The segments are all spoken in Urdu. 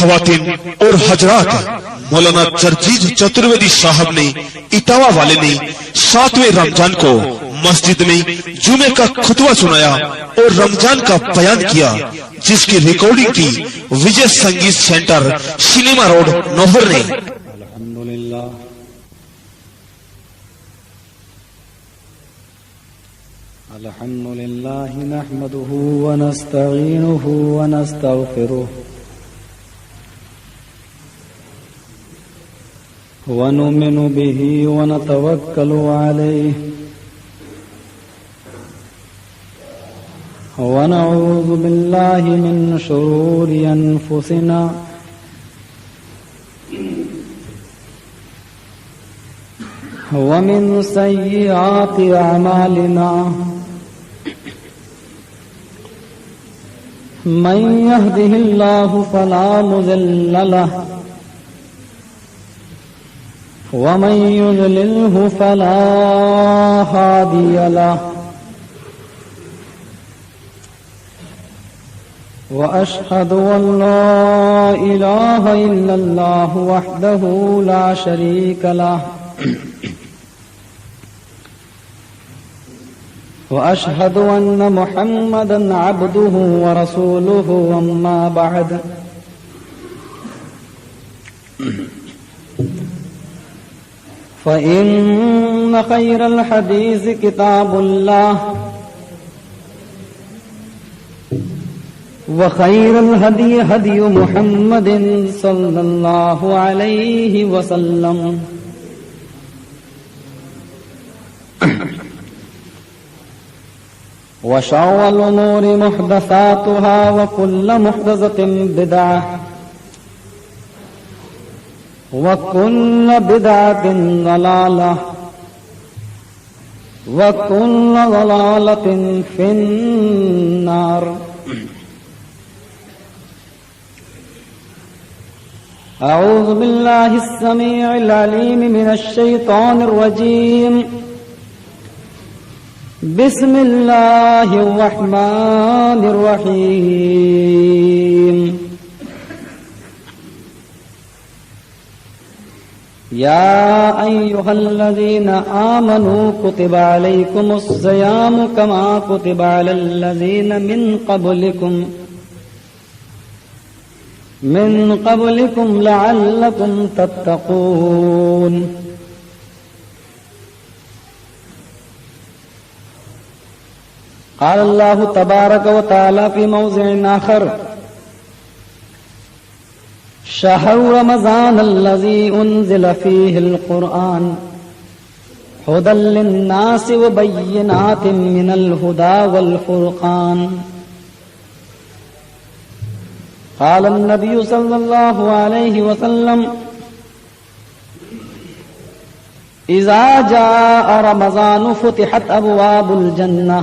خواتین اور حضرات، مولانا جرجیز چترویدی صاحب نے اٹاوا والے نے 7ویں رمضان کو مسجد میں جمعے کا خطبہ سنایا اور رمضان کا بیان کیا، جس کی ریکارڈنگ کی وجے سنگیت سینٹر سنیما روڈ نوہر نے۔ الحمد لله نحمده ونستعينه ونستغفره ونؤمن به ونتوكل عليه ونعوذ بالله من شرور أنفسنا ومن سيئات أعمالنا، من يهده الله فلا مضل له ومن يضلله فلا هادي له، وأشهد أن لا إله إلا الله وحده لا شريك له، وأشهد أن محمدا عبده ورسوله، أما بعد فإن خير الحديث كتاب الله، وخير الهدي هدي محمد صلى الله عليه وسلم، وشر الأمور محدثاتها وكل محدثة بدعة وكل بدعة ضلالة وكل ضلالة في النار۔ أعوذ بالله السميع العليم من الشيطان الرجيم، بسم الله الرحمن الرحيم۔ يا أيها الذين آمنوا كتب عليكم الصيام كما كتب على الذين من قبلكم لعلكم تتقون۔ قال الله تبارك وتعالى في موضع آخر: شهر رمضان الذي أنزل فيه القرآن هدى للناس وبينات من الهدى والفرقان۔ قال النبي صلى الله عليه وسلم: إذا جاء رمضان فتحت أبواب الجنة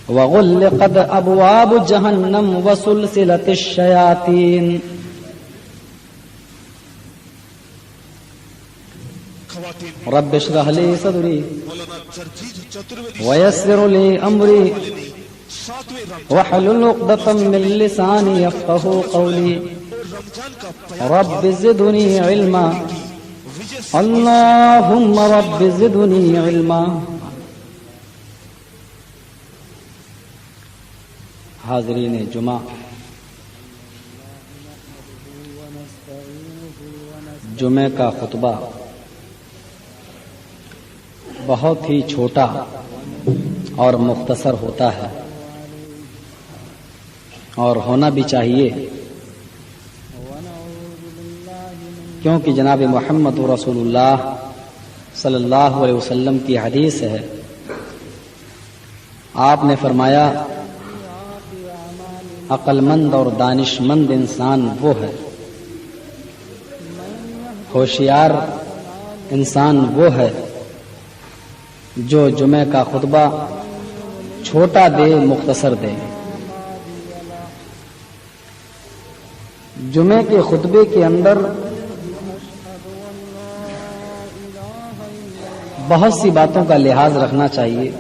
وغلقت أبواب جهنم وسلسلة الشياطين۔ رب اشرح لي صدري ويسر لي أمري واحلل عقدة من لساني يفقهوا قولي، رب زدني علما، اللهم رب زدني علما۔ حاضرین جمعہ، جمعے کا خطبہ بہت ہی چھوٹا اور مختصر ہوتا ہے، اور ہونا بھی چاہیے، کیونکہ جناب محمد رسول اللہ صلی اللہ علیہ وسلم کی حدیث ہے، آپ نے فرمایا عقل مند اور دانش مند انسان وہ ہے، ہوشیار انسان وہ ہے جو جمعہ کا خطبہ چھوٹا دے، مختصر دے۔ جمعے کے خطبے کے اندر بہت سی باتوں کا لحاظ رکھنا چاہیے۔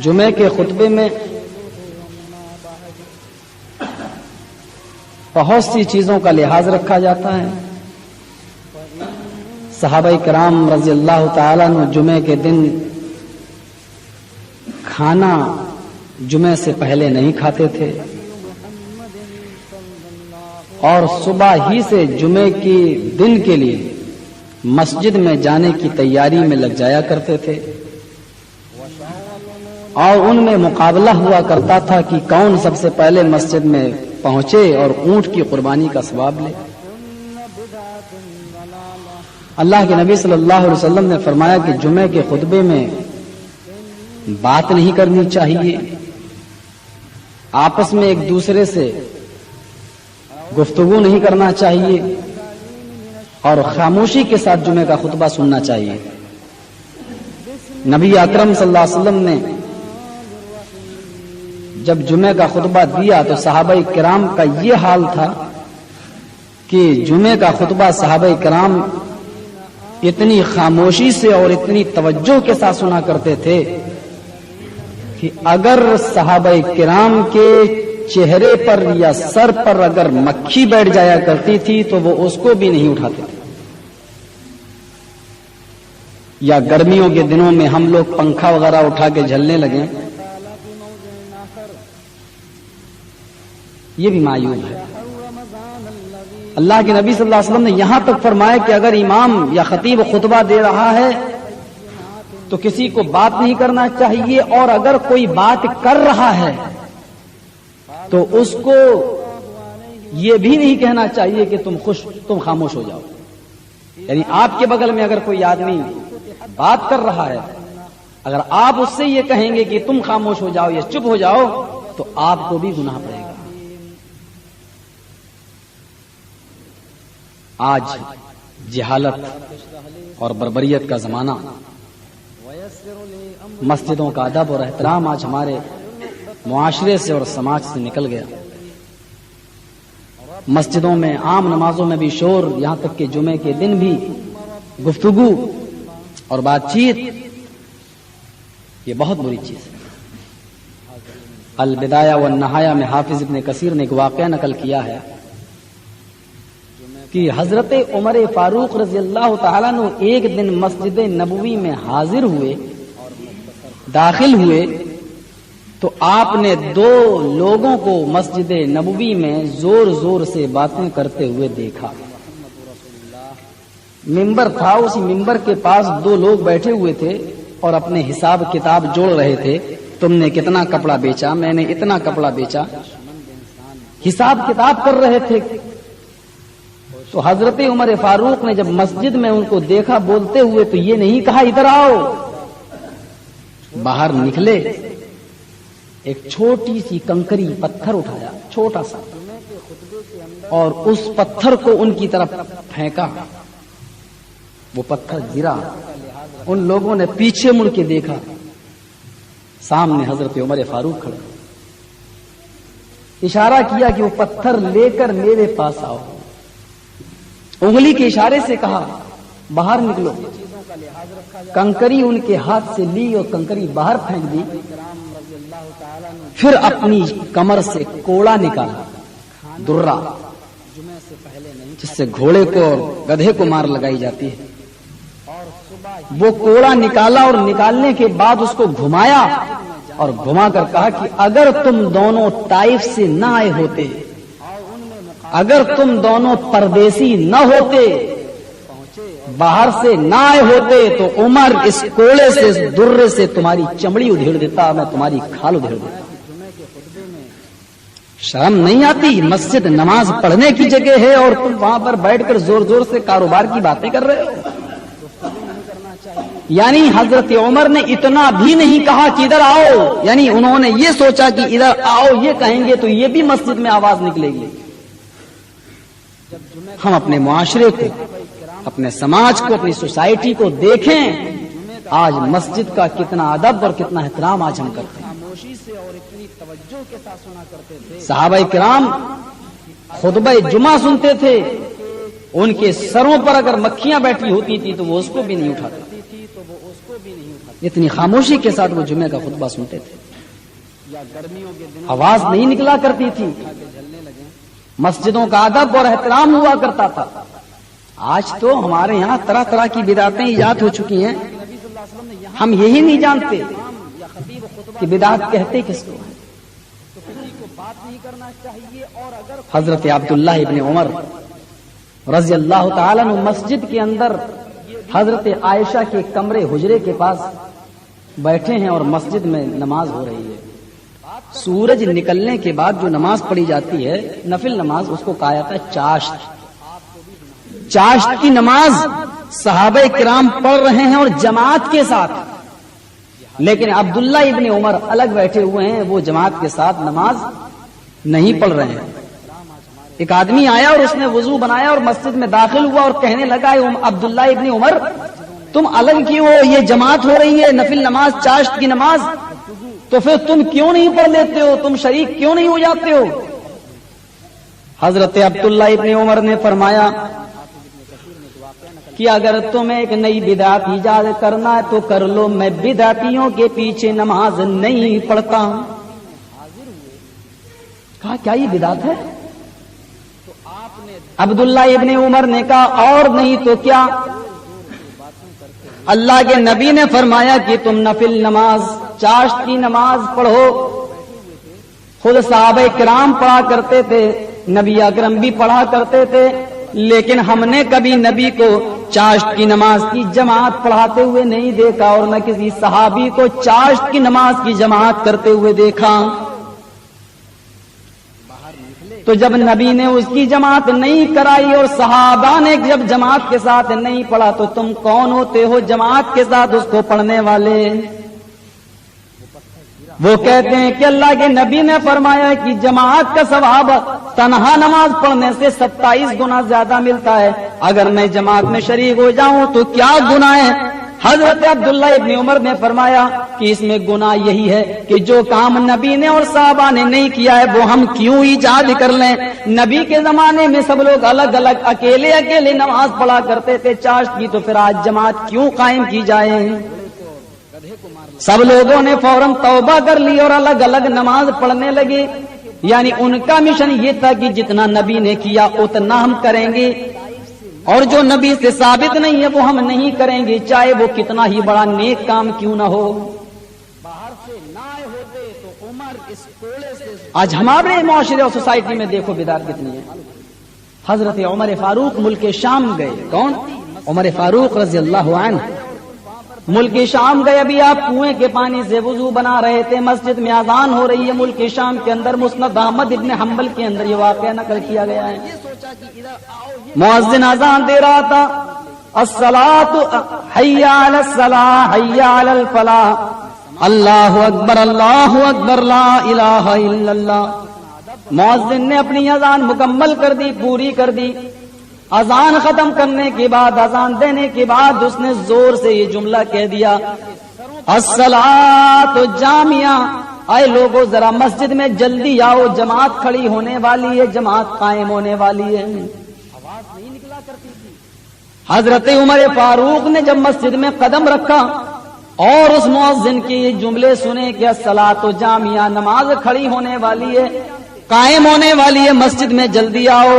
جمعے کے خطبے میں بہت سی چیزوں کا لحاظ رکھا جاتا ہے. صحابہ کرام رضی اللہ تعالیٰ عنہ جمعے کے دن کھانا جمعے سے پہلے نہیں کھاتے تھے اور صبح ہی سے جمعے کے دن کے لیے مسجد میں جانے کی تیاری میں لگ جایا کرتے تھے اور ان میں مقابلہ ہوا کرتا تھا کہ کون سب سے پہلے مسجد میں پہنچے اور اونٹ کی قربانی کا ثواب لے. اللہ کے نبی صلی اللہ علیہ وسلم نے فرمایا کہ جمعے کے خطبے میں بات نہیں کرنی چاہیے, آپس میں ایک دوسرے سے گفتگو نہیں کرنا چاہیے اور خاموشی کے ساتھ جمعے کا خطبہ سننا چاہیے. نبی اکرم صلی اللہ علیہ وسلم نے جب جمعے کا خطبہ دیا تو صحابہ کرام کا یہ حال تھا کہ جمعے کا خطبہ صحابہ کرام اتنی خاموشی سے اور اتنی توجہ کے ساتھ سنا کرتے تھے کہ اگر صحابہ کرام کے چہرے پر یا سر پر اگر مکھی بیٹھ جایا کرتی تھی تو وہ اس کو بھی نہیں اٹھاتے تھے. یا گرمیوں کے دنوں میں ہم لوگ پنکھا وغیرہ اٹھا کے جھلنے لگے, یہ بھی معیوب ہے. اللہ کے نبی صلی اللہ علیہ وسلم نے یہاں تک فرمایا کہ اگر امام یا خطیب خطبہ دے رہا ہے تو کسی کو بات نہیں کرنا چاہیے, اور اگر کوئی بات کر رہا ہے تو اس کو یہ بھی نہیں کہنا چاہیے کہ تم خاموش ہو جاؤ. یعنی آپ کے بغل میں اگر کوئی آدمی بات کر رہا ہے, اگر آپ اس سے یہ کہیں گے کہ تم خاموش ہو جاؤ یا چپ ہو جاؤ تو آپ کو بھی گناہ پڑے گا. آج جہالت اور بربریت کا زمانہ, مسجدوں کا ادب اور احترام آج ہمارے معاشرے سے اور سماج سے نکل گیا. مسجدوں میں عام نمازوں میں بھی شور, یہاں تک کہ جمعے کے دن بھی گفتگو اور بات چیت, یہ بہت بری چیز ہے. البدایہ والنہایہ میں حافظ ابن کثیر نے ایک واقعہ نقل کیا ہے کہ حضرت عمر فاروق رضی اللہ تعالیٰ عنہ ایک دن مسجد نبوی میں حاضر ہوئے, داخل ہوئے تو آپ نے دو لوگوں کو مسجد نبوی میں زور زور سے باتیں کرتے ہوئے دیکھا. ممبر تھا, اسی ممبر کے پاس دو لوگ بیٹھے ہوئے تھے اور اپنے حساب کتاب جوڑ رہے تھے. تم نے کتنا کپڑا بیچا, میں نے اتنا کپڑا بیچا, حساب کتاب کر رہے تھے. تو حضرت عمر فاروق نے جب مسجد میں ان کو دیکھا بولتے ہوئے تو یہ نہیں کہا ادھر آؤ, باہر نکلے, ایک چھوٹی سی کنکری پتھر اٹھایا, چھوٹا سا, اور اس پتھر کو ان کی طرف پھینکا. وہ پتھر گرا, ان لوگوں نے پیچھے مڑ کے دیکھا, سامنے حضرت عمر فاروق کھڑے. اشارہ کیا کہ وہ پتھر لے کر میرے پاس آؤ, انگلی کے اشارے سے کہا باہر نکلو. کنکری ان کے ہاتھ سے لی اور کنکری باہر پھینک دی. پھر اپنی کمر سے کوڑا نکالا, درہ, جس سے گھوڑے کو اور گدھے کو مار لگائی جاتی ہے. وہ کوڑا نکالا اور نکالنے کے بعد اس کو گھمایا اور گھما کر کہا کہ اگر تم دونوں طائف سے نہ آئے ہوتے, اگر تم دونوں پردیسی نہ ہوتے, باہر سے نہ آئے ہوتے تو عمر اس کوڑے سے, اس درے سے تمہاری چمڑی ادھیڑ دیتا, میں تمہاری کھال ادھیڑ دیتا. شرم نہیں آتی؟ مسجد نماز پڑھنے کی جگہ ہے اور تم وہاں پر بیٹھ کر زور زور سے کاروبار کی باتیں کر رہے ہو. یعنی حضرت عمر نے اتنا بھی نہیں کہا کہ ادھر آؤ, یعنی انہوں نے یہ سوچا کہ ادھر آؤ یہ کہیں گے تو یہ بھی مسجد میں آواز نکلے گی. ہم اپنے معاشرے کو, اپنے سماج کو, اپنی سوسائٹی کو دیکھیں, آج مسجد کا کتنا ادب اور کتنا احترام آج ہم کرتے ہیں. صحابہ کرام خطبہ جمعہ سنتے تھے, ان کے سروں پر اگر مکھیاں بیٹھی ہوتی تھی تو وہ اس کو بھی نہیں اٹھاتے. اتنی خاموشی کے ساتھ وہ جمعے کا خطبہ سنتے تھے، آواز نہیں نکلا کرتی تھی، مسجدوں کا ادب اور احترام ہوا کرتا تھا۔ آج تو ہمارے یہاں طرح طرح کی بدعتیں ایجاد ہو چکی ہیں، ہم یہی نہیں جانتے کہ بدعت کہتے کس کو ہیں۔ حضرت عبداللہ ابن عمر رضی اللہ تعالیٰ عنہ مسجد کے اندر حضرت عائشہ کے کمرے حجرے کے پاس بیٹھے ہیں اور مسجد میں نماز ہو رہی ہے۔ سورج نکلنے کے بعد جو نماز پڑھی جاتی ہے نفل نماز، اس کو کہا جاتا ہے چاشت۔ چاشت کی نماز صحابہ کرام پڑھ رہے ہیں اور جماعت کے ساتھ، لیکن عبداللہ ابن عمر الگ بیٹھے ہوئے ہیں، وہ جماعت کے ساتھ نماز نہیں پڑھ رہے ہیں۔ ایک آدمی آیا اور اس نے وضو بنایا اور مسجد میں داخل ہوا اور کہنے لگا عبداللہ ابن عمر تم الگ کیوں ہو؟ یہ جماعت ہو رہی ہے نفل نماز چاشت کی نماز، تو پھر تم کیوں نہیں پڑھ لیتے ہو؟ تم شریک کیوں نہیں ہو جاتے ہو؟ حضرت عبداللہ ابن عمر نے فرمایا کہ اگر تمہیں ایک نئی بدعت ایجاد کرنا ہے تو کر لو، میں بدعتیوں کے پیچھے نماز نہیں پڑھتا ہوں۔ کہا کیا یہ بدعت ہے؟ عبداللہ ابن عمر نے کہا اور نہیں تو کیا؟ اللہ کے نبی نے فرمایا کہ تم نفل نماز چاشت کی نماز پڑھو۔ خود صحابہ کرام پڑھا کرتے تھے، نبی اکرم بھی پڑھا کرتے تھے، لیکن ہم نے کبھی نبی کو چاشت کی نماز کی جماعت پڑھاتے ہوئے نہیں دیکھا اور نہ کسی صحابی کو چاشت کی نماز کی جماعت کرتے ہوئے دیکھا۔ تو جب نبی نے اس کی جماعت نہیں کرائی اور صحابہ نے جب جماعت کے ساتھ نہیں پڑھا تو تم کون ہوتے ہو جماعت کے ساتھ اس کو پڑھنے والے؟ وہ کہتے ہیں کہ اللہ کے نبی نے فرمایا کہ جماعت کا ثواب تنہا نماز پڑھنے سے 27 گنا زیادہ ملتا ہے، اگر میں جماعت میں شریک ہو جاؤں تو کیا گناہ ہے؟ حضرت عبداللہ ابن عمر نے فرمایا کہ اس میں گناہ یہی ہے کہ جو کام نبی نے اور صحابہ نے نہیں کیا ہے وہ ہم کیوں ایجاد کر لیں؟ نبی کے زمانے میں سب لوگ الگ الگ اکیلے اکیلے نماز پڑھا کرتے تھے چاشت کی، تو پھر آج جماعت کیوں قائم کی جائے؟ سب لوگوں نے فوراً توبہ کر لی اور الگ الگ نماز پڑھنے لگے، یعنی ان کا مشن یہ تھا کہ جتنا نبی نے کیا اتنا ہم کریں گے، اور جو نبی سے ثابت نہیں ہے وہ ہم نہیں کریں گے، چاہے وہ کتنا ہی بڑا نیک کام کیوں نہ ہو۔ آج ہمارے معاشرے اور سوسائٹی میں دیکھو بدعت کتنی ہے۔ حضرت عمر فاروق ملک شام گئے، کون؟ عمر فاروق رضی اللہ عنہ ملک شام گئے، ابھی آپ کنویں کے پانی سے وضو بنا رہے تھے، مسجد میں اذان ہو رہی ہے ملک شام کے اندر، مسند احمد ابن حنبل کے اندر یہ واقعہ نقل کیا گیا ہے۔ مؤذن اذان دے رہا تھا، الصلاۃ حی علی الصلاۃ حی علی الفلاح، اللہ اکبر لا الہ الا اللہ۔ مؤذن نے اپنی اذان مکمل کر دی، پوری کر دی۔ اذان ختم کرنے کے بعد، اذان دینے کے بعد اس نے زور سے یہ جملہ کہہ دیا، الصلاۃ جامعہ، اے لوگوں ذرا مسجد میں جلدی آؤ، جماعت کھڑی ہونے والی ہے، جماعت قائم ہونے والی ہے۔ آواز نہیں نکلا کرتی تھی۔ حضرت عمر فاروق نے جب مسجد میں قدم رکھا اور اس مؤذن کے یہ جملے سنے کہ الصلاۃ جامعہ، نماز کھڑی ہونے والی ہے، قائم ہونے والی ہے، مسجد میں جلدی آؤ،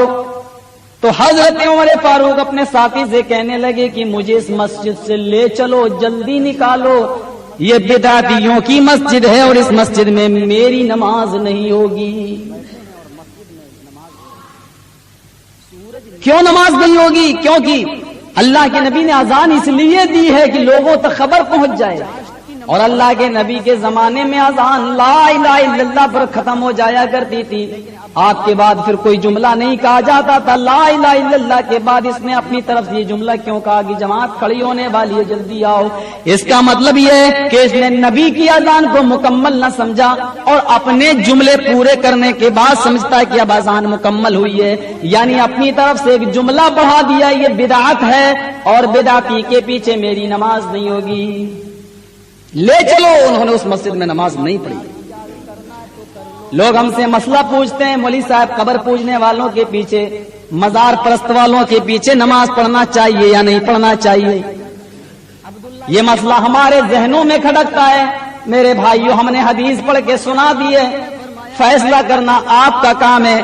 تو حضرت عمر فاروق اپنے ساتھی سے کہنے لگے کہ مجھے اس مسجد سے لے چلو، جلدی نکالو، یہ بدعتیوں کی مسجد ہے اور اس مسجد میں میری نماز نہیں ہوگی۔ کیوں نماز نہیں ہوگی؟ کیونکہ اللہ کے نبی نے اذان اس لیے دی ہے کہ لوگوں تک خبر پہنچ جائے، اور اللہ کے نبی کے زمانے میں اذان لا الہ الا اللہ پر ختم ہو جایا کرتی تھی، آپ کے بعد پھر کوئی جملہ نہیں کہا جاتا تھا۔ لا الہ الا اللہ کے بعد اس نے اپنی طرف سے یہ جملہ کیوں کہا کہ جماعت کھڑی ہونے والی ہے، جلدی آؤ؟ اس کا مطلب یہ ہے کہ اس نے نبی کی اذان کو مکمل نہ سمجھا اور اپنے جملے پورے کرنے کے بعد سمجھتا ہے کہ اب اذان مکمل ہوئی ہے، یعنی اپنی طرف سے ایک جملہ بڑھا دیا، یہ بدعت ہے اور بدعتی کے پیچھے میری نماز نہیں ہوگی، لے چلو۔ انہوں نے اس مسجد میں نماز نہیں پڑھی۔ لوگ ہم سے مسئلہ پوچھتے ہیں، مولوی صاحب قبر پوجنے والوں کے پیچھے، مزار پرست والوں کے پیچھے نماز پڑھنا چاہیے یا نہیں پڑھنا چاہیے؟ عبداللہ یہ مسئلہ ہمارے ذہنوں میں کھٹکتا ہے. میرے بھائیوں، ہم نے حدیث پڑھ کے سنا دی ہے، فیصلہ کرنا آپ کا کام ہے.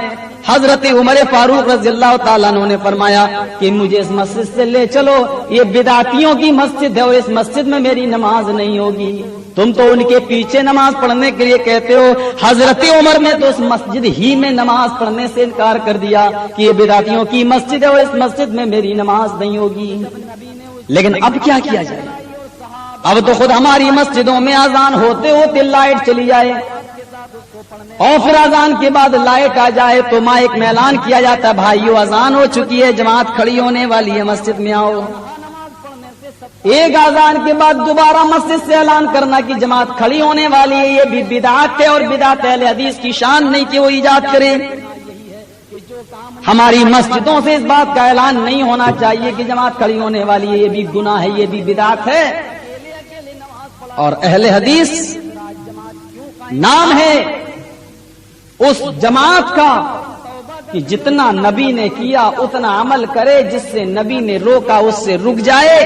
حضرت عمر فاروق رضی اللہ تعالیٰ عنہ نے فرمایا کہ مجھے اس مسجد سے لے چلو، یہ بدعتیوں کی مسجد ہے اور اس مسجد میں میری نماز نہیں ہوگی. تم تو ان کے پیچھے نماز پڑھنے کے لیے کہتے ہو. حضرت عمر نے تو اس مسجد ہی میں نماز پڑھنے سے انکار کر دیا کہ یہ بدعتیوں کی مسجد ہے اور اس مسجد میں میری نماز نہیں ہوگی. لیکن اب کیا کیا جائے؟ اب تو خود ہماری مسجدوں میں اذان ہوتے ہوتے لائٹ چلی جائے اور پھر اذان کے بعد لائٹ آ جائے تو مائک میں اعلان کیا جاتا ہے، بھائیو اذان ہو چکی ہے، جماعت کھڑی ہونے والی ہے، مسجد میں آؤ. ایک اذان کے بعد دوبارہ مسجد سے اعلان کرنا کہ جماعت کھڑی ہونے والی ہے، یہ بھی بدعت ہے اور بدعت اہل حدیث کی شان نہیں کہ وہ ایجاد کرے. ہماری مسجدوں سے اس بات کا اعلان نہیں ہونا چاہیے کہ جماعت کھڑی ہونے والی ہے، یہ بھی گناہ ہے، یہ بھی بدعت ہے. اور اہل حدیث نام ہے اس جماعت کا کہ جتنا نبی نے کیا اتنا عمل کرے، جس سے نبی نے روکا اس سے رک جائے،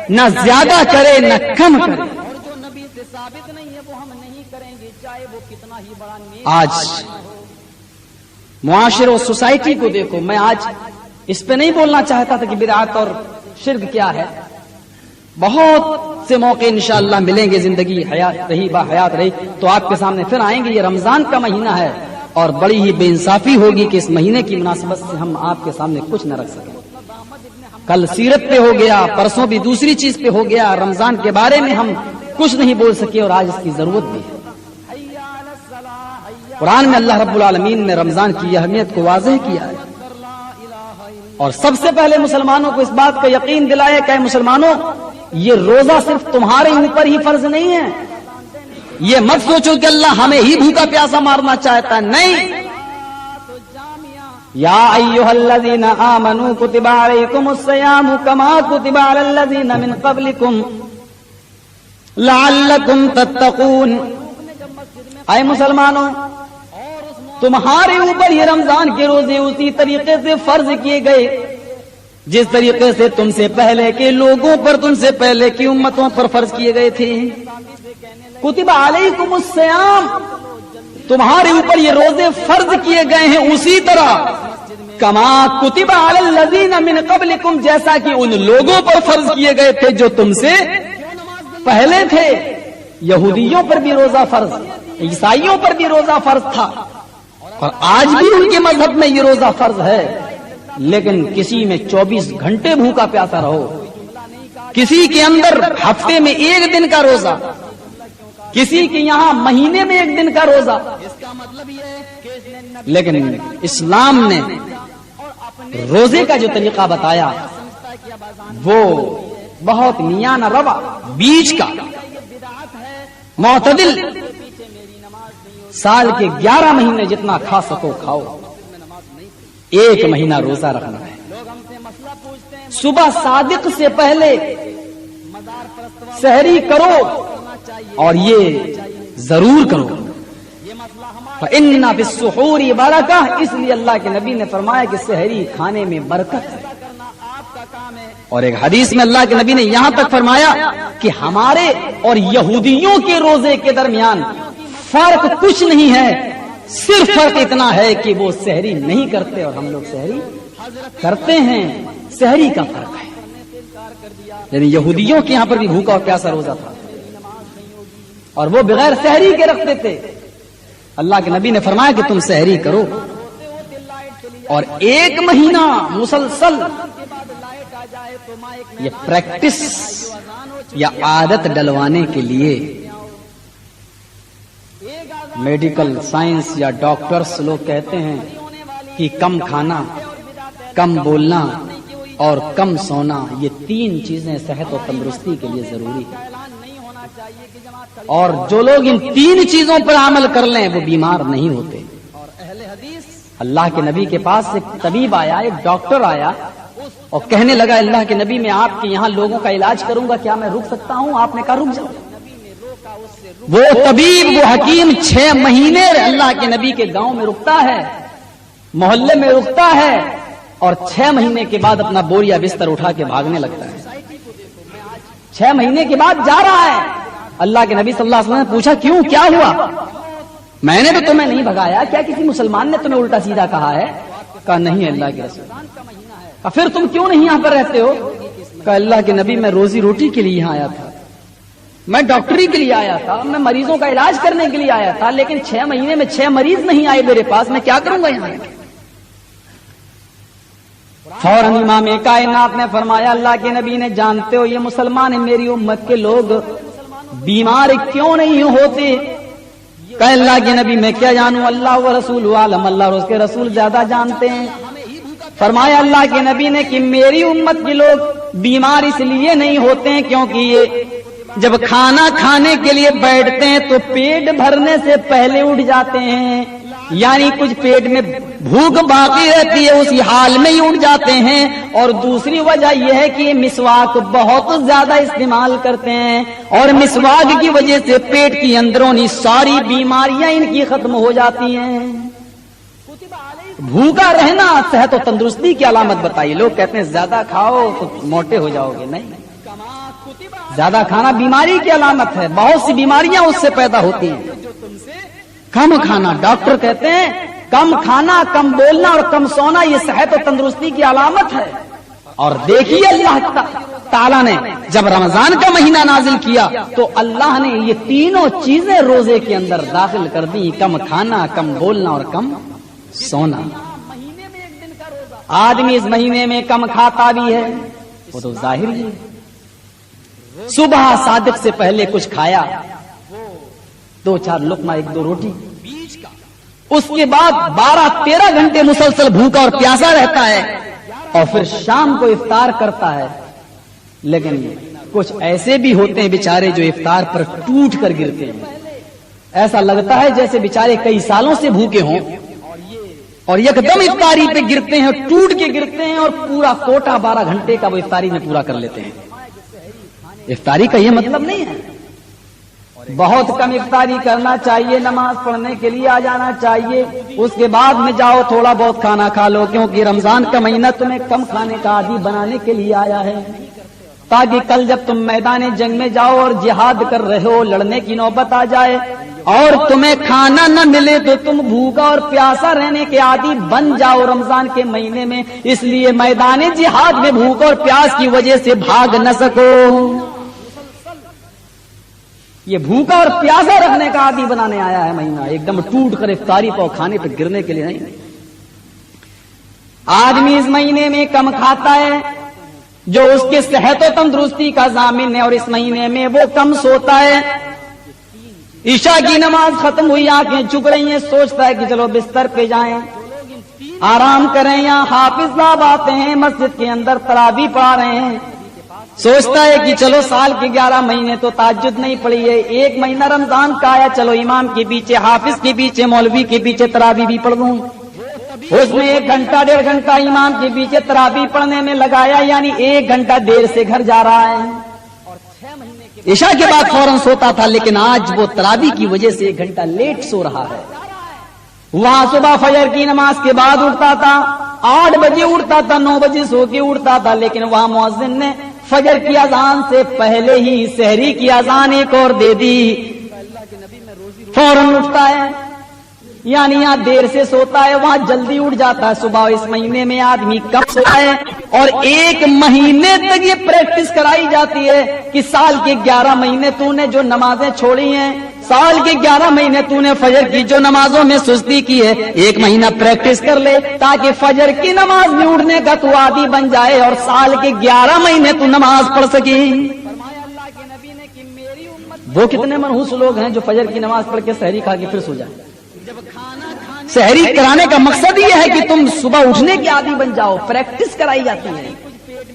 نہ زیادہ کرے نہ کم کرے. اور جو نبی سے ثابت نہیں ہے وہ ہم نہیں کریں گے، چاہے وہ کتنا ہی بڑا نیک. آج معاشرے و سوسائٹی کو دیکھو. میں آج اس پہ نہیں بولنا چاہتا تھا کہ بدعت اور شرک کیا ہے. بہت سے موقع انشاءاللہ ملیں گے، زندگی حیات رہی با حیات رہی تو آپ کے سامنے پھر آئیں گے. یہ رمضان کا مہینہ ہے اور بڑی ہی بے انصافی ہوگی کہ اس مہینے کی مناسبت سے ہم آپ کے سامنے کچھ نہ رکھ سکیں. کل سیرت پہ ہو گیا، پرسوں بھی دوسری چیز پہ ہو گیا، رمضان کے بارے میں ہم کچھ نہیں بول سکے اور آج اس کی ضرورت بھی ہے. قرآن میں اللہ رب العالمین نے رمضان کی اہمیت کو واضح کیا ہے اور سب سے پہلے مسلمانوں کو اس بات کا یقین دلایا کہ مسلمانوں، یہ روزہ صرف تمہارے اوپر ہی فرض نہیں ہے. یہ مت سوچو کہ اللہ ہمیں ہی بھوکا پیاسا مارنا چاہتا ہے، نہیں. یا ایھا الذین آمنوا کتب علیکم الصیام کما کتب علی الذین من قبلکم لعلکم تتقون. اے مسلمانوں، تمہارے اوپر یہ رمضان کے روزے اسی طریقے سے فرض کیے گئے جس طریقے سے تم سے پہلے کے لوگوں پر، تم سے پہلے کی امتوں پر فرض کیے گئے تھے. کتب علیکم الصیام، تمہارے اوپر یہ روزے فرض کیے گئے ہیں اسی طرح کما کتب علی الذین من قبلکم، جیسا کہ ان لوگوں پر فرض کیے گئے تھے جو تم سے پہلے تھے. یہودیوں پر بھی روزہ فرض، عیسائیوں پر بھی روزہ فرض تھا اور آج بھی ان کے مذہب میں یہ روزہ فرض ہے. لیکن کسی میں 24 گھنٹے بھوکا پیاسا رہو، کسی کے اندر ہفتے میں 1 دن کا روزہ، کسی کے یہاں مہینے میں 1 دن کا روزہ. لیکن اسلام نے روزے کا جو طریقہ بتایا وہ بہت میاں نہ روا، بیچ کا، معتدل. سال کے 11 مہینے جتنا کھا سکو کھاؤ، 1 مہینہ روزہ رکھنا ہے. صبح صادق سے پہلے سحری کرو اور یہ ضرور کرو. فَإِنَّ فِي السُّحُورِ بَرَكَةٌ، اس لیے اللہ کے نبی نے فرمایا کہ سحری کھانے میں برکت ہے. اور ایک حدیث میں اللہ کے نبی نے یہاں تک فرمایا کہ ہمارے اور یہودیوں کے روزے کے درمیان فرق کچھ نہیں ہے، صرف فرق اتنا ہے کہ وہ سحری نہیں کرتے اور ہم لوگ سحری کرتے ہیں. سحری کا فرق ہے. یعنی یہودیوں کے یہاں پر بھی بھوکا اور پیاسا روزہ تھا اور وہ بغیر سحری کے رکھتے تھے. اللہ کے نبی نے فرمایا کہ تم سحری کرو اور 1 مہینہ مسلسل. یہ پریکٹس یا عادت ڈلوانے کے لیے میڈیکل سائنس یا ڈاکٹرز لوگ کہتے ہیں کہ کم کھانا، کم بولنا اور کم سونا، یہ 3 چیزیں صحت و تندرستی کے لیے ضروری ہیں. اور جو لوگ ان 3 چیزوں پر عمل کر لیں وہ بیمار نہیں ہوتے. اللہ کے نبی کے پاس ایک طبیب آیا، ایک ڈاکٹر آیا اور کہنے لگا اللہ کے نبی میں آپ کے یہاں لوگوں کا علاج کروں گا، کیا میں رک سکتا ہوں؟ آپ نے کہا رک جاؤ. وہ طبیب، وہ حکیم 6 مہینے اللہ کے نبی کے گاؤں میں رکتا ہے، محلے میں رکتا ہے اور 6 مہینے کے بعد اپنا بوریا بستر اٹھا کے بھاگنے لگتا ہے. 6 مہینے کے بعد جا رہا ہے. اللہ کے نبی صلی اللہ علیہ وسلم نے پوچھا کیوں, کیا ہوا؟ میں نے تو تمہیں نہیں بھگایا, کیا کسی مسلمان نے تمہیں الٹا سیدھا کہا ہے؟ کہا نہیں اللہ کے رسول. کہا پھر تم کیوں نہیں یہاں پر رہتے ہو؟ کہا اللہ کے نبی میں روزی روٹی کے لیے یہاں آیا تھا, میں ڈاکٹری کے لیے آیا تھا, میں مریضوں کا علاج کرنے کے لیے آیا تھا, لیکن 6 مہینے میں 6 مریض نہیں آئے میرے پاس, میں کیا کروں گا یہاں؟ فوراً امام کائنات نے فرمایا اللہ کے نبی نے جانتے ہو یہ مسلمان ہیں, میری امت کے لوگ بیمار کیوں نہیں ہوتے؟ کہ اللہ کے نبی میں کیا جانوں, اللہ و رسول عالم, اللہ اور اس کے رسول زیادہ جانتے ہیں. فرمایا اللہ کے نبی نے کہ میری امت کے لوگ بیمار اس لیے نہیں ہوتے ہیں کیونکہ یہ جب کھانا کھانے کے لیے بیٹھتے ہیں تو پیٹ بھرنے سے پہلے اٹھ جاتے ہیں, یعنی کچھ پیٹ میں بھوک باقی رہتی ہے اسی حال میں ہی اٹھ جاتے ہیں. اور دوسری وجہ یہ ہے کہ یہ مسواک بہت زیادہ استعمال کرتے ہیں اور مسواک کی وجہ سے پیٹ کی اندرونی ساری بیماریاں ان کی ختم ہو جاتی ہیں. بھوکا رہنا صحت و تندرستی کی علامت بتائیے. لوگ کہتے ہیں زیادہ کھاؤ تو موٹے ہو جاؤ گے, نہیں, زیادہ کھانا بیماری کی علامت ہے, بہت سی بیماریاں اس سے پیدا ہوتی ہیں. کم کھانا, ڈاکٹر کہتے ہیں کم کھانا, کم بولنا اور کم سونا یہ صحت و تندرستی کی علامت ہے. اور دیکھیے اللہ تعالیٰ نے جب رمضان کا مہینہ نازل کیا تو اللہ نے یہ تینوں چیزیں روزے کے اندر داخل کر دی, کم کھانا, کم بولنا اور کم سونا. آدمی اس مہینے میں کم کھاتا بھی ہے, وہ تو ظاہر ہی. صبح صادق سے پہلے کچھ کھایا, 2-4 لقمہ, 1-2 روٹی, اس کے بعد 12-13 گھنٹے مسلسل بھوکا اور پیاسا رہتا ہے اور پھر شام کو افطار کرتا ہے. لیکن کچھ ایسے بھی ہوتے ہیں بیچارے جو افطار پر ٹوٹ کر گرتے ہیں, ایسا لگتا ہے جیسے بیچارے کئی سالوں سے بھوکے ہوں اور یکدم افطاری پہ گرتے ہیں, ٹوٹ کے گرتے ہیں اور پورا کوٹا 12 گھنٹے کا وہ افطاری میں پورا کر لیتے ہیں. افطاری کا یہ مطلب نہیں ہے. بہت کم افطاری کرنا چاہیے, نماز پڑھنے کے لیے آ جانا چاہیے, اس کے بعد میں جاؤ تھوڑا بہت کھانا کھا لو, کیونکہ رمضان کا مہینہ تمہیں کم کھانے کا عادی بنانے کے لیے آیا ہے, تاکہ کل جب تم میدان جنگ میں جاؤ اور جہاد کر رہے ہو, لڑنے کی نوبت آ جائے اور تمہیں کھانا نہ ملے تو تم بھوکا اور پیاسا رہنے کے عادی بن جاؤ رمضان کے مہینے میں. اس لیے میدان جہاد میں بھوک اور پیاس کی وجہ سے بھاگ نہ سکو. یہ بھوکا اور پیاسا رکھنے کا عادی بنانے آیا ہے مہینہ, ایک دم ٹوٹ کر افطاری پاؤ کھانے پہ گرنے کے لیے نہیں. آدمی اس مہینے میں کم کھاتا ہے جو اس کے صحت و تندرستی کا ضامن ہے, اور اس مہینے میں وہ کم سوتا ہے. عشاء کی نماز ختم ہوئی, آنکھیں چک رہی ہیں, سوچتا ہے کہ چلو بستر پہ جائیں, آرام کریں. یہاں حافظ صاحب آتے ہیں مسجد کے اندر تراویح پڑھا رہے ہیں, سوچتا ہے کہ چلو سال کے 11 مہینے تو تہجد نہیں پڑھی ہے, 1 مہینہ رمضان کا آیا, چلو امام کے پیچھے, حافظ کے پیچھے, مولوی کے پیچھے تراویح بھی پڑھ لوں. اس میں 1 گھنٹہ 1.5 گھنٹہ امام کے پیچھے تراویح پڑھنے میں لگایا, یعنی 1 گھنٹہ دیر سے گھر جا رہا ہے. عشاء کے بعد فوراً سوتا تھا, لیکن آج وہ تراویح کی وجہ سے 1 گھنٹہ لیٹ سو رہا ہے. وہاں صبح فجر کی نماز کے بعد اٹھتا تھا, 8 بجے اٹھتا تھا, 9 بجے سو کے اٹھتا تھا, لیکن وہاں مؤذن نے فجر کی اذان سے پہلے ہی سحری کی اذان ایک اور دے دی, فوراً اٹھتا ہے. یعنی یہاں دیر سے سوتا ہے, وہاں جلدی اٹھ جاتا ہے. صبح اس مہینے میں آدمی کم سوتا ہے, اور 1 مہینے تک یہ پریکٹس کرائی جاتی ہے کہ سال کے 11 مہینے تو نے جو نمازیں چھوڑی ہیں, سال کے 11 مہینے تو نے فجر کی جو نمازوں میں سستی کی ہے, 1 مہینہ پریکٹس کر لے تاکہ فجر کی نماز میں اٹھنے کا تو عادی بن جائے اور سال کے 11 مہینے تو نماز پڑھ سکی. وہ کتنے منحوس لوگ ہیں جو فجر کی نماز پڑھ کے سحری کھا کے پھر سو جائیں. سحری کرانے کا مقصد یہ ہے کہ تم صبح اٹھنے کی عادی بن جاؤ, پریکٹس کرائی جاتی ہے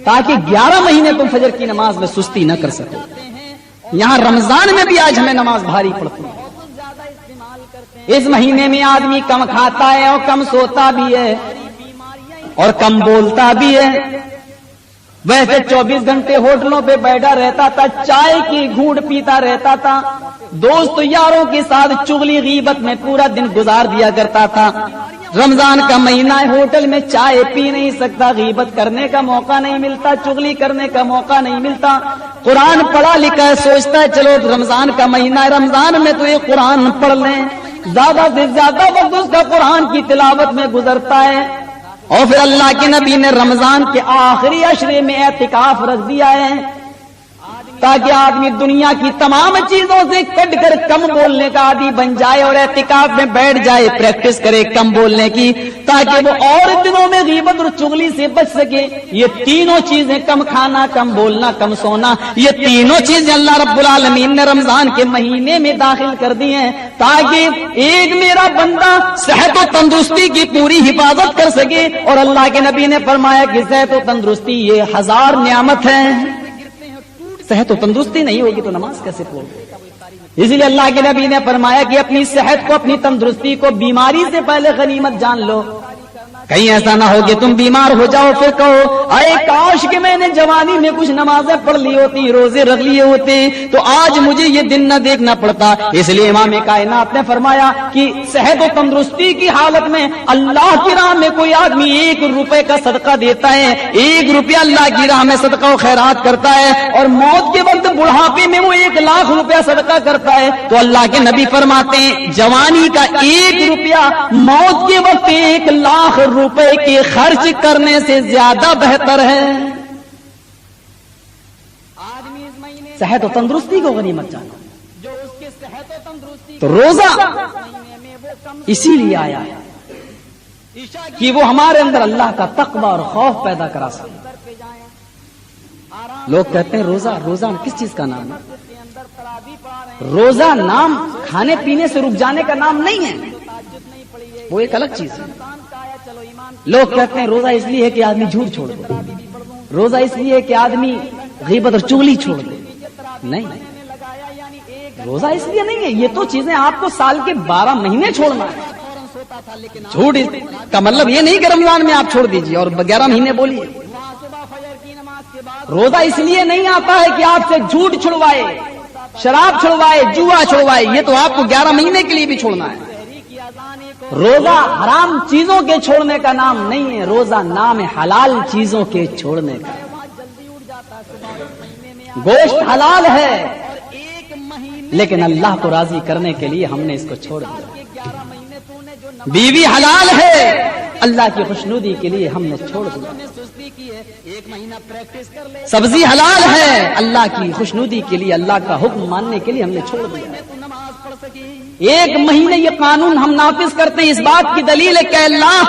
تاکہ 11 مہینے تم فجر کی نماز میں سستی نہ کر سکو. یہاں رمضان میں بھی آج ہمیں نماز بھاری پڑتی ہے. اس مہینے میں آدمی کم کھاتا ہے اور کم سوتا بھی ہے اور کم بولتا بھی ہے. ویسے 24 گھنٹے ہوٹلوں پہ بیٹھا رہتا تھا, چائے کی گھونٹ پیتا رہتا تھا, دوست یاروں کے ساتھ چغلی غیبت میں پورا دن گزار دیا کرتا تھا. رمضان کا مہینہ ہے، ہوٹل میں چائے پی نہیں سکتا، غیبت کرنے کا موقع نہیں ملتا، چغلی کرنے کا موقع نہیں ملتا، قرآن پڑھا لکھا ہے، سوچتا ہے چلو رمضان کا مہینہ ہے، رمضان میں تو یہ قرآن پڑھ لیں، زیادہ سے زیادہ وقت اس کا قرآن کی تلاوت میں گزرتا ہے، اور پھر اللہ کے نبی نے رمضان کے آخری عشرے میں اعتکاف رکھ دیا ہے تاکہ آدمی دنیا کی تمام چیزوں سے کٹ کر کم بولنے کا عادی بن جائے اور اعتکاف میں بیٹھ جائے، پریکٹس کرے کم بولنے کی، تاکہ وہ اور دنوں میں غیبت اور چغلی سے بچ سکے۔ یہ تینوں چیزیں، کم کھانا، کم بولنا، کم سونا، یہ تینوں چیزیں اللہ رب العالمین نے رمضان کے مہینے میں داخل کر دی ہیں تاکہ ایک میرا بندہ صحت و تندرستی کی پوری حفاظت کر سکے۔ اور اللہ کے نبی نے فرمایا کہ صحت و تندرستی یہ 1000 نعمت ہے، صحت و تندرستی نہیں ہوگی تو نماز کیسے پڑھو؟ اسی لیے اللہ کے نبی نے فرمایا کہ اپنی صحت کو، اپنی تندرستی کو بیماری سے پہلے غنیمت جان لو، کہیں ایسا نہ ہو کہ تم بیمار ہو جاؤ پھر کہو اے کاش کہ میں نے جوانی میں کچھ نمازیں پڑھ لی ہوتی، روزے رکھ لیے ہوتے تو آج مجھے یہ دن نہ دیکھنا پڑتا۔ اس لیے امام کائنات نے فرمایا کہ صحت و تندرستی کی حالت میں اللہ کی راہ میں کوئی آدمی 1 روپے کا صدقہ دیتا ہے، 1 روپیہ اللہ کی راہ میں صدقہ و خیرات کرتا ہے، اور موت کے وقت بڑھاپے میں وہ 1 لاکھ روپیہ صدقہ کرتا ہے، تو اللہ کے نبی فرماتے ہیں جوانی کا 1 روپیہ موت کے وقت 1 لاکھ روپے کے خرچ کرنے سے زیادہ بہتر ہے۔ صحت و تندرستی کو غنیمت جانو، تو روزہ اسی لیے آیا ہے کہ وہ ہمارے اندر اللہ کا تقوی اور خوف پیدا کرا سکے۔ لوگ کہتے ہیں روزہ کس چیز کا نام ہے؟ روزہ نام کھانے پینے سے رک جانے کا نام نہیں ہے، وہ ایک الگ چیز ہے۔ لوگ کہتے ہیں روزہ اس لیے ہے کہ آدمی جھوٹ چھوڑ دے، روزہ اس لیے ہے کہ آدمی غیبت اور چغلی چھوڑ دے۔ نہیں، روزہ اس لیے نہیں ہے، یہ تو چیزیں آپ کو سال کے 12 مہینے چھوڑنا ہے۔ جھوٹ کا مطلب یہ نہیں کہ رمضان میں آپ چھوڑ دیجیے اور 11 مہینے بولیے۔ روزہ اس لیے نہیں آتا ہے کہ آپ سے جھوٹ چھڑوائے، شراب چھڑوائے، جوا چھڑوائے، یہ تو آپ کو 11 مہینے کے لیے بھی چھوڑنا ہے۔ روزہ حرام چیزوں کے چھوڑنے کا نام نہیں ہے، روزہ نام ہے حلال چیزوں کے چھوڑنے کا۔ گوشت حلال ہے لیکن اللہ کو راضی کرنے کے لیے ہم نے اس کو چھوڑ دیا۔ بیوی حلال ہے، اللہ کی خوشنودی کے لیے ہم نے چھوڑ دیا۔ سبزی حلال ہے، اللہ کی خوشنودی کے لیے، اللہ کا حکم ماننے کے لیے ہم نے چھوڑ دیا۔ 1 مہینے یہ قانون ہم نافذ کرتے ہیں، اس بات کی دلیل ہے کہ اللہ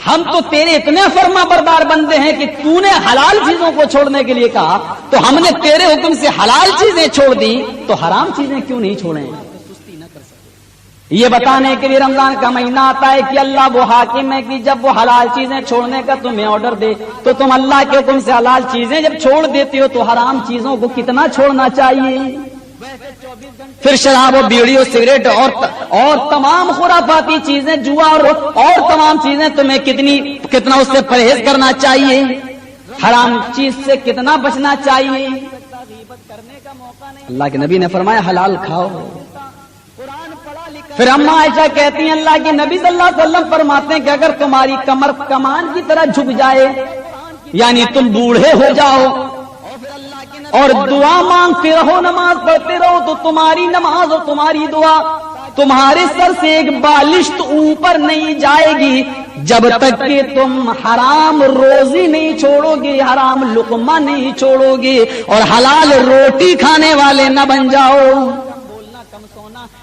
ہم تو تیرے اتنے فرما بردار بندے ہیں کہ تو نے حلال چیزوں کو چھوڑنے کے لیے کہا تو ہم نے تیرے حکم سے حلال چیزیں چھوڑ دی، تو حرام چیزیں کیوں نہیں چھوڑیں؟ یہ بتانے کے لیے رمضان کا مہینہ آتا ہے کہ اللہ وہ حاکم ہے کہ جب وہ حلال چیزیں چھوڑنے کا تمہیں آرڈر دے تو تم اللہ کے حکم سے حلال چیزیں جب چھوڑ دیتے ہو تو حرام چیزوں کو کتنا چھوڑنا چاہیے؟ پھر شراب و بیڑی و سگریٹ اور تمام خرافاتی چیزیں، جوا اور تمام چیزیں تمہیں کتنا اس سے پرہیز کرنا چاہیے؟ حرام چیز سے کتنا بچنا چاہیے؟ اللہ کے نبی نے فرمایا حلال کھاؤ۔ پھر اما عائشہ کہتی ہیں اللہ کے نبی صلی اللہ علیہ وسلم فرماتے ہیں کہ اگر تمہاری کمر کمان کی طرح جھک جائے، یعنی تم بوڑھے ہو جاؤ اور دعا مانگتے رہو، نماز پڑھتے رہو، تو تمہاری نماز اور تمہاری دعا تمہارے سر سے ایک بالشت اوپر نہیں جائے گی جب تک کہ تم حرام روزی نہیں چھوڑو گے، حرام لقمہ نہیں چھوڑو گے اور حلال روٹی کھانے والے نہ بن جاؤ۔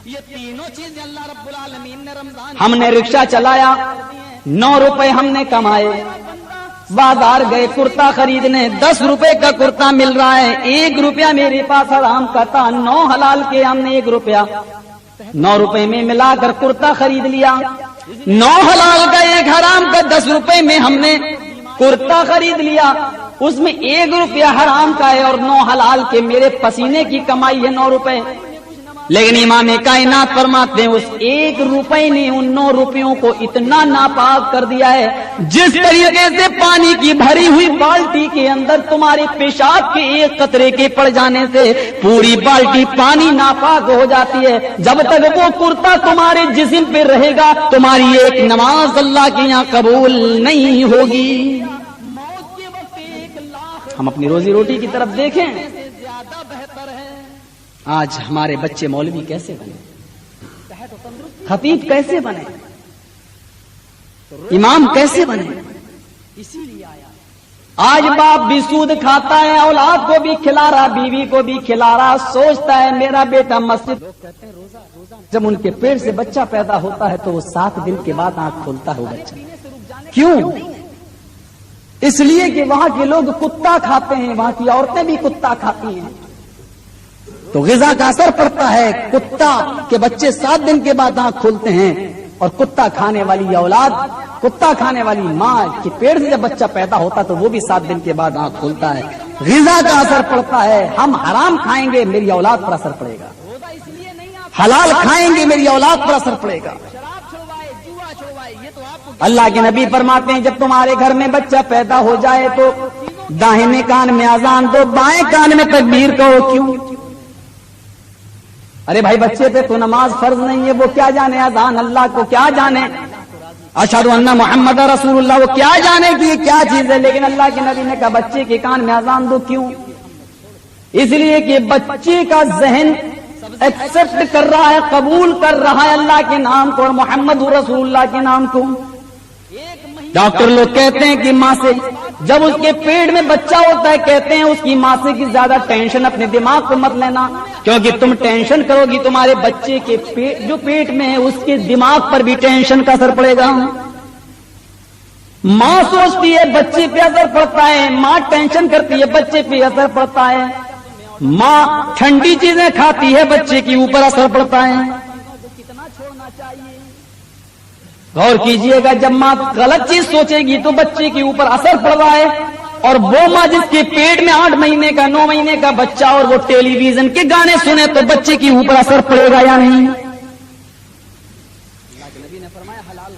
یہ تینوں چیزیں اللہ رب العالمین نے رمضان ہم نے رکشہ چلایا، 9 روپے ہم نے کمائے، بازار گئے کرتا خریدنے، 10 روپے کا کرتا مل رہا ہے، 1 روپیہ میرے پاس حرام کا تھا، 9 حلال کے ہم نے 1 روپیہ 9 روپے میں ملا کر کرتا خرید لیا، 9 حلال کا 1 حرام کا، 10 روپے میں ہم نے کرتا خرید لیا، اس میں 1 روپیہ حرام کا ہے اور 9 حلال کے، میرے پسینے کی کمائی ہے 9 روپے۔ لیکن امام کائنات فرماتے ہیں اس 1 روپے نے ان 9 روپیوں کو اتنا ناپاک کر دیا ہے جس طریقے سے پانی کی بھری ہوئی بالٹی کے اندر تمہارے پیشاب کے 1 قطرے کے پڑ جانے سے پوری بالٹی پانی ناپاک ہو جاتی ہے. جب تک وہ کرتا تمہارے جسم پہ رہے گا تمہاری ایک نماز اللہ کے یہاں قبول نہیں ہوگی. ہم اپنی روزی روٹی کی طرف دیکھیں. آج ہمارے بچے مولوی کیسے بنے, خطیب کیسے بنے, امام کیسے بنے. اسی لیے آج باپ بھی سود کھاتا ہے, اولاد کو بھی کھلا رہا, بیوی کو بھی کھلا رہا, سوچتا ہے میرا بیٹا مسجد. جب ان کے پیٹ سے بچہ پیدا ہوتا ہے تو وہ 7 دن کے بعد آنکھ کھولتا ہے وہ بچہ. کیوں؟ اس لیے کہ وہاں کے لوگ کتا کھاتے ہیں, وہاں کی عورتیں بھی کتا کھاتی ہیں, تو غذا کا اثر پڑتا ہے. کتا کے بچے 7 دن کے بعد آنکھ کھولتے ہیں, اور کتا کھانے والی اولاد, کتا کھانے والی ماں کے پیٹ سے جب بچہ پیدا ہوتا تو وہ بھی 7 دن کے بعد آنکھ کھولتا ہے. غذا کا اثر پڑتا ہے. ہم حرام کھائیں گے میری اولاد پر اثر پڑے گا, حلال کھائیں گے میری اولاد پر اثر پڑے گا. اللہ کے نبی فرماتے ہیں جب تمہارے گھر میں بچہ پیدا ہو جائے تو داہنے کان میں اذان دو, بائیں کان میں تکبیر کہو. کیوں؟ ارے بھائی بچے پہ تو نماز فرض نہیں ہے, وہ کیا جانے اذان, اللہ کو کیا جانے اشہد ان محمد رسول اللہ, وہ کیا جانے کہ یہ کیا چیز ہے. لیکن اللہ کے نبی نے کہا بچے کے کان میں اذان دو. کیوں؟ اس لیے کہ بچے کا ذہن ایکسپٹ کر رہا ہے, قبول کر رہا ہے اللہ کے نام کو اور محمد رسول اللہ کے نام کو. ڈاکٹر لوگ کہتے ہیں کہ ماں سے جب اس کے پیٹ میں بچہ ہوتا ہے کہتے ہیں اس کی ماں سے کہ زیادہ ٹینشن اپنے دماغ کو مت لینا, کیونکہ تم ٹینشن کرو گی تمہارے بچے کے جو پیٹ میں ہے اس کے دماغ پر بھی ٹینشن کا اثر پڑے گا. ماں سوچتی ہے بچے پہ اثر پڑتا ہے, ماں ٹینشن کرتی ہے بچے پہ اثر پڑتا ہے, ماں ٹھنڈی چیزیں کھاتی ہے بچے کے اوپر اثر پڑتا ہے. غور کیجئے گا جب ماں غلط چیز سوچے گی تو بچے کے اوپر اثر پڑ رہا ہے, اور وہ ماں جس کے پیٹ میں 8 مہینے کا 9 مہینے کا بچہ اور وہ ٹیلی ویژن کے گانے سنے تو بچے کے اوپر اثر پڑے گا یا نہیں.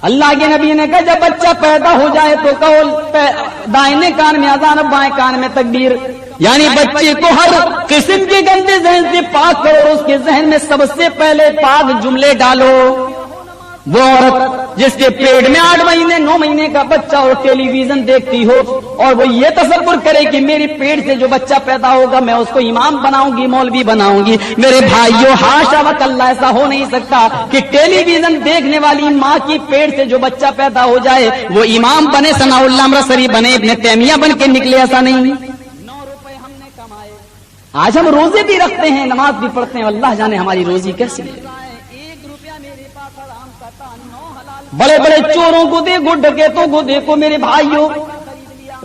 اللہ کے نبی نے کہا جب بچہ پیدا ہو جائے تو کہو دائنے کان میں اذان, بائیں کان میں تکبیر. یعنی بچے کو ہر قسم کے گندے ذہن سے پاک کرو, اس کے ذہن میں سب سے پہلے پاک جملے ڈالو. وہ عورت جس کے پیٹ میں 8 مہینے 9 مہینے کا بچہ اور ٹیلی ویژن دیکھتی ہو اور وہ یہ تصور کرے کہ میرے پیٹ سے جو بچہ پیدا ہوگا میں اس کو امام بناؤں گی, مولوی بناؤں گی. میرے بھائیو حاشا وکلا, ایسا ہو نہیں سکتا کہ ٹیلی ویژن دیکھنے والی ماں کی پیٹ سے جو بچہ پیدا ہو جائے وہ امام بنے, ثناء اللہ امرتسری بنے, ابن تیمیہ بن کے نکلے. ایسا نہیں. 9 روپے ہم نے کمائے. آج ہم روزے بھی رکھتے ہیں, نماز بھی پڑھتے ہیں, اللہ جانے ہماری روزی کیسی ہے. بڑے بڑے چوروں کو دیکھو, ڈکیتوں کو دیکھو. میرے بھائیوں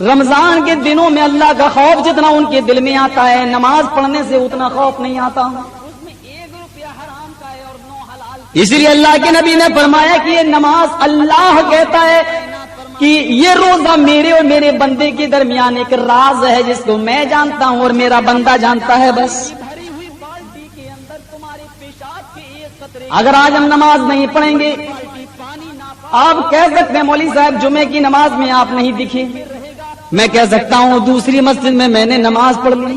رمضان کے دنوں میں اللہ کا خوف جتنا ان کے دل میں آتا ہے نماز پڑھنے سے اتنا خوف نہیں آتا. اسی لیے اللہ کے نبی نے فرمایا کہ یہ نماز, اللہ کہتا ہے کہ یہ روزہ میرے اور میرے بندے کے درمیان ایک راز ہے جس کو میں جانتا ہوں اور میرا بندہ جانتا ہے بس. اگر آج ہم نماز نہیں پڑھیں گے, آپ کہہ سکتے ہیں مولوی صاحب جمعے کی نماز میں آپ نہیں دکھے. میں کہہ سکتا ہوں دوسری مسجد میں نے نماز پڑھ لی,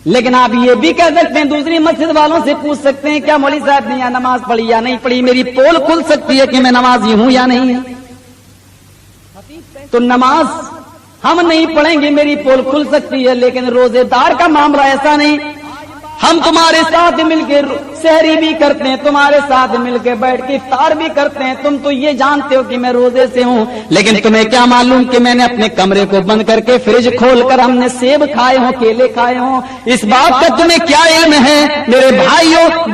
لیکن آپ یہ بھی کہہ سکتے ہیں دوسری مسجد والوں سے پوچھ سکتے ہیں کیا مولوی صاحب نے یہاں نماز پڑھی یا نہیں پڑھی, میری پول کھل سکتی ہے کہ میں نمازی ہوں یا نہیں ہے. تو نماز ہم نہیں پڑھیں گے میری پول کھل سکتی ہے, لیکن روزے دار کا معاملہ ایسا نہیں. ہم تمہارے ساتھ مل کے سحری بھی کرتے ہیں, تمہارے ساتھ مل کے بیٹھ کے افطار بھی کرتے ہیں. تم تو یہ جانتے ہو کہ میں روزے سے ہوں, لیکن تمہیں کیا معلوم کہ میں نے اپنے کمرے کو بند کر کے فریج کھول کر ہم نے سیب کھائے ہوں, کیلے کھائے ہوں. اس بات کا تمہیں کیا علم ہے؟ میرے بھائیوں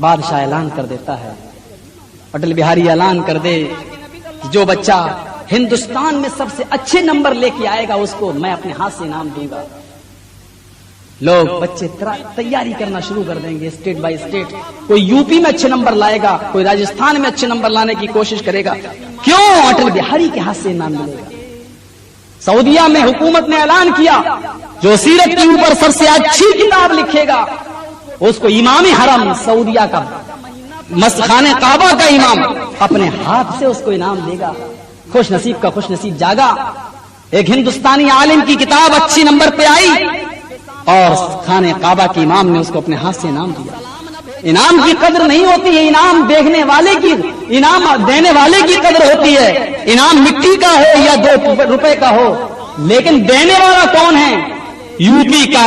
بادشاہ اعلان کر دیتا ہے، اٹل بہاری اعلان کر دے کہ جو بچہ ہندوستان میں سب سے اچھے نمبر لے کے آئے گا اس کو میں اپنے ہاتھ سے انعام دوں گا۔ لوگ بچے تیاری کرنا شروع کر دیں گے اسٹیٹ بائی اسٹیٹ، کوئی یو پی میں اچھے نمبر لائے گا، کوئی راجستھان میں اچھے نمبر لانے کی کوشش کرے گا، کیوں؟ اٹل بہاری کے ہاتھ سے انعام ملے گا۔ سعودیہ میں حکومت نے اعلان کیا جو سیرت کے اوپر سب سے اچھی کتاب لکھے گا اس کو امام حرم سعودیہ کا خانہ کعبہ کا امام اپنے ہاتھ سے اس کو انعام دے گا۔ خوش نصیب کا خوش نصیب جاگا، ایک ہندوستانی عالم کی کتاب اچھی نمبر پہ آئی اور خانہ کعبہ کے امام نے اس کو اپنے ہاتھ سے انعام دیا۔ انعام کی قدر نہیں ہوتی ہے، انعام دیکھنے والے کی، انعام دینے والے کی قدر ہوتی ہے۔ انعام مٹی کا ہو یا 2 روپے کا ہو، لیکن دینے والا کون ہے؟ یو پی کا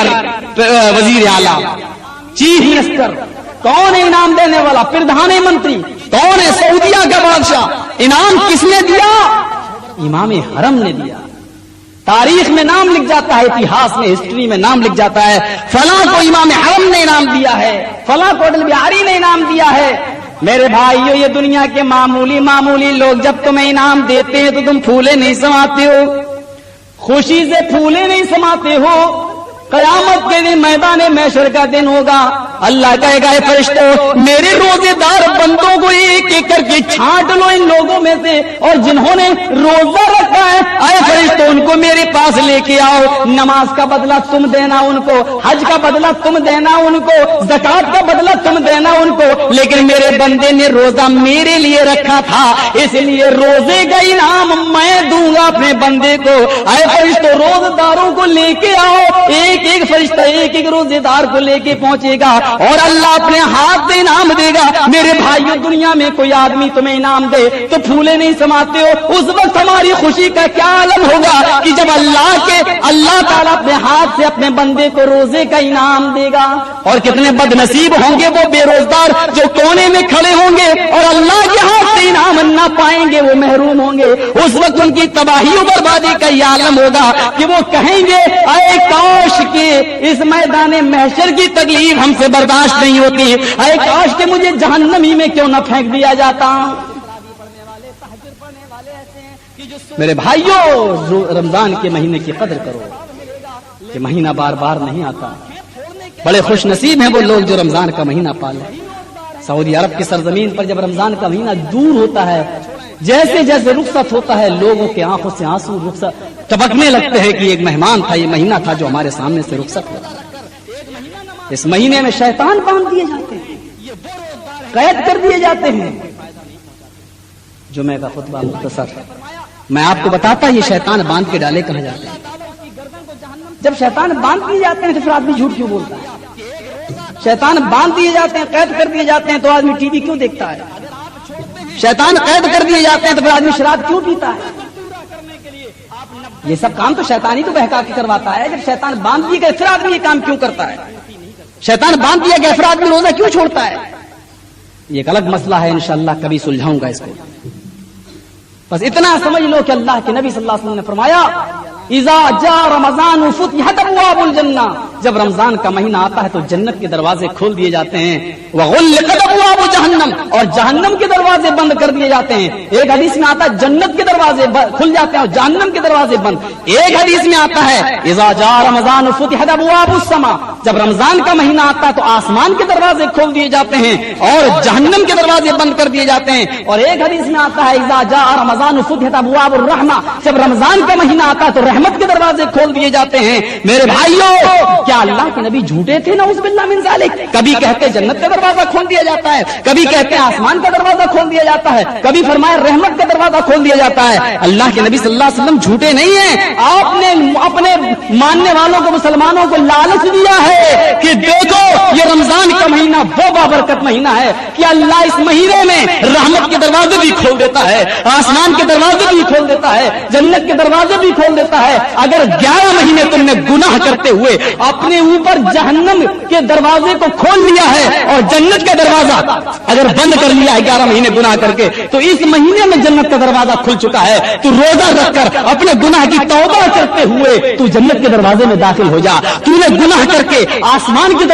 وزیر اعلیٰ، چیف منسٹر، کون ہے انعام دینے والا؟ پردھان منتری، کون ہے؟ سعودیہ کا بادشاہ۔ انعام کس نے دیا؟ امام حرم نے دیا۔ تاریخ میں نام لکھ جاتا ہے، اتہاس میں، ہسٹری میں نام لکھ جاتا ہے، فلاں کو امام حرم نے انعام دیا ہے، فلاں کو اٹل بہاری نے انعام دیا ہے۔ میرے بھائیو، یہ دنیا کے معمولی لوگ جب تمہیں انعام دیتے ہیں تو تم پھولے نہیں سماتے ہو، خوشی سے پھولے نہیں سماتے ہو۔ قیامت کے دن میدان محشر کا دن ہوگا، اللہ کہے گا اے فرشتوں میرے روزے دار بندوں کو ایک ایک کر کے چھانٹ لو ان لوگوں میں سے، اور جنہوں نے روزہ رکھا ہے اے فرشتوں ان کو میرے پاس لے کے آؤ۔ نماز کا بدلہ تم دینا ان کو، حج کا بدلہ تم دینا ان کو، زکات کا بدلہ تم دینا ان کو، لیکن میرے بندے نے روزہ میرے لیے رکھا تھا اس لیے روزے کا انعام میں دوں گا اپنے بندے کو۔ اے فرشتوں روزہ داروں کو لے کے آؤ، ایک فرشتہ ایک روزے دار کو لے کے پہنچے گا اور اللہ اپنے ہاتھ سے انعام دے گا۔ میرے بھائیو، دنیا میں کوئی آدمی تمہیں انعام دے تو پھولے نہیں سماتے ہو، اس وقت ہماری خوشی کا کیا عالم ہوگا کہ جب اللہ تعالیٰ اپنے ہاتھ سے اپنے بندے کو روزے کا انعام دے گا۔ اور کتنے بد نصیب ہوں گے وہ بے روزگار جو کونے میں کھڑے ہوں گے اور اللہ کے ہاتھ سے انعام نہ پائیں گے، وہ محروم ہوں گے۔ اس وقت ان کی تباہی و بربادی کا یہ عالم ہوگا کہ وہ کہیں گے اے کاش کہ اس میدان محشر کی تکلیف ہم سے برداشت نہیں ہوتی، اے کاش کہ مجھے جہنمی میں کیوں نہ پھینک دیا جاتا۔ میرے بھائیوں، رمضان کے مہینے کی قدر کرو، یہ مہینہ بار بار نہیں آتا۔ بڑے خوش نصیب ہیں وہ لوگ جو رمضان کا مہینہ پالے۔ سعودی عرب کی سرزمین پر جب رمضان کا مہینہ دور ہوتا ہے، جیسے جیسے رخصت ہوتا ہے لوگوں کے آنکھوں سے آنسو ٹپکنے لگتے ہیں کہ ایک مہمان تھا، یہ مہینہ تھا جو ہمارے سامنے سے رخصت ہوتا ہے۔ اس مہینے میں شیطان باندھ دیے جاتے ہیں، قید کر دیے جاتے ہیں۔ جمعہ کا خطبہ مختصر، میں آپ کو بتاتا یہ شیطان باندھ کے ڈالے کہاں جاتے ہیں۔ جب شیطان باندھ دیے جاتے ہیں تو پھر آدمی جھوٹ کیوں بولتا ہے؟ شیطان باندھ دیے جاتے ہیں، قید کر دیے جاتے ہیں تو آدمی ٹی وی کیوں دیکھتا ہے؟ شیطان قید کر دیے جاتے ہیں تو پھر آدمی شراب کیوں پیتا ہے؟ یہ سب کام تو شیطان ہی تو بہکا کے کرواتا ہے۔ جب شیطان باندھ دیے گئے پھر آدمی یہ کام کیوں کرتا ہے؟ شیطان باندھ دیا گیا پھر آدمی روزہ کیوں چھوڑتا ہے؟ یہ ایک الگ مسئلہ ہے، انشاءاللہ کبھی سلجھاؤں گا اس کو۔ بس اتنا سمجھ لو کہ اللہ کے نبی صلی اللہ علیہ وسلم نے فرمایا اذا جاء رمضان فتحت ابواب الجنہ، جب رمضان کا مہینہ آتا ہے تو جنت کے دروازے کھول دیے جاتے ہیں، وغلقت ابواب جہنم، اور جہنم کے دروازے بند کر دیے جاتے ہیں۔ ایک حدیث میں آتا ہے جنت کے دروازے کھل جاتے ہیں اور جہنم کے دروازے بند۔ ایک حدیث میں آتا ہے اذا جاء رمضان فتحت ابواب السماء، جب رمضان کا مہینہ آتا ہے تو آسمان کے دروازے کھول دیے جاتے ہیں اور جہنم کے دروازے بند کر دیے جاتے ہیں۔ اور ایک حدیث میں آتا ہے اذا جاء رمضان فتحت ابواب الرحمہ، جب رمضان کا مہینہ آتا ہے تو رحمت کے دروازے کھول دیے جاتے ہیں۔ میرے بھائیوں، کیا اللہ کے نبی جھوٹے تھے؟ نعوذ باللہ من ذالک۔ کبھی کہتے جنت کا دروازہ کھول دیا جاتا ہے، کبھی کہتے ہیں آسمان کا دروازہ کھول دیا جاتا ہے، کبھی فرمایا رحمت کا دروازہ کھول دیا جاتا ہے۔ اللہ کے نبی صلی اللہ علیہ وسلم جھوٹے نہیں ہیں۔ آپ نے اپنے ماننے والوں کو، مسلمانوں کو لالچ دیا ہے کہ دیکھو یہ رمضان کا مہینہ وہ بابرکت مہینہ ہے کہ اللہ اس مہینے میں رحمت کے دروازے بھی کھول دیتا ہے، آسمان کے دروازے بھی کھول دیتا ہے، جنت کے دروازے بھی کھول دیتا ہے۔ اگر 11 مہینے تم نے گناہ کرتے ہوئے اپنے اوپر جہنم کے دروازے کو کھول لیا ہے اور جنت کا دروازہ اگر بند کر لیا ہے 11 مہینے گناہ کر کے، تو اس مہینے میں جنت کا دروازہ کھل چکا ہے۔ تو روزہ رکھ کر اپنے گناہ کی توبہ کرتے ہوئے تو جنت کے دروازے میں داخل ہو جا۔ تو نے گناہ کر کے آسمان کے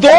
2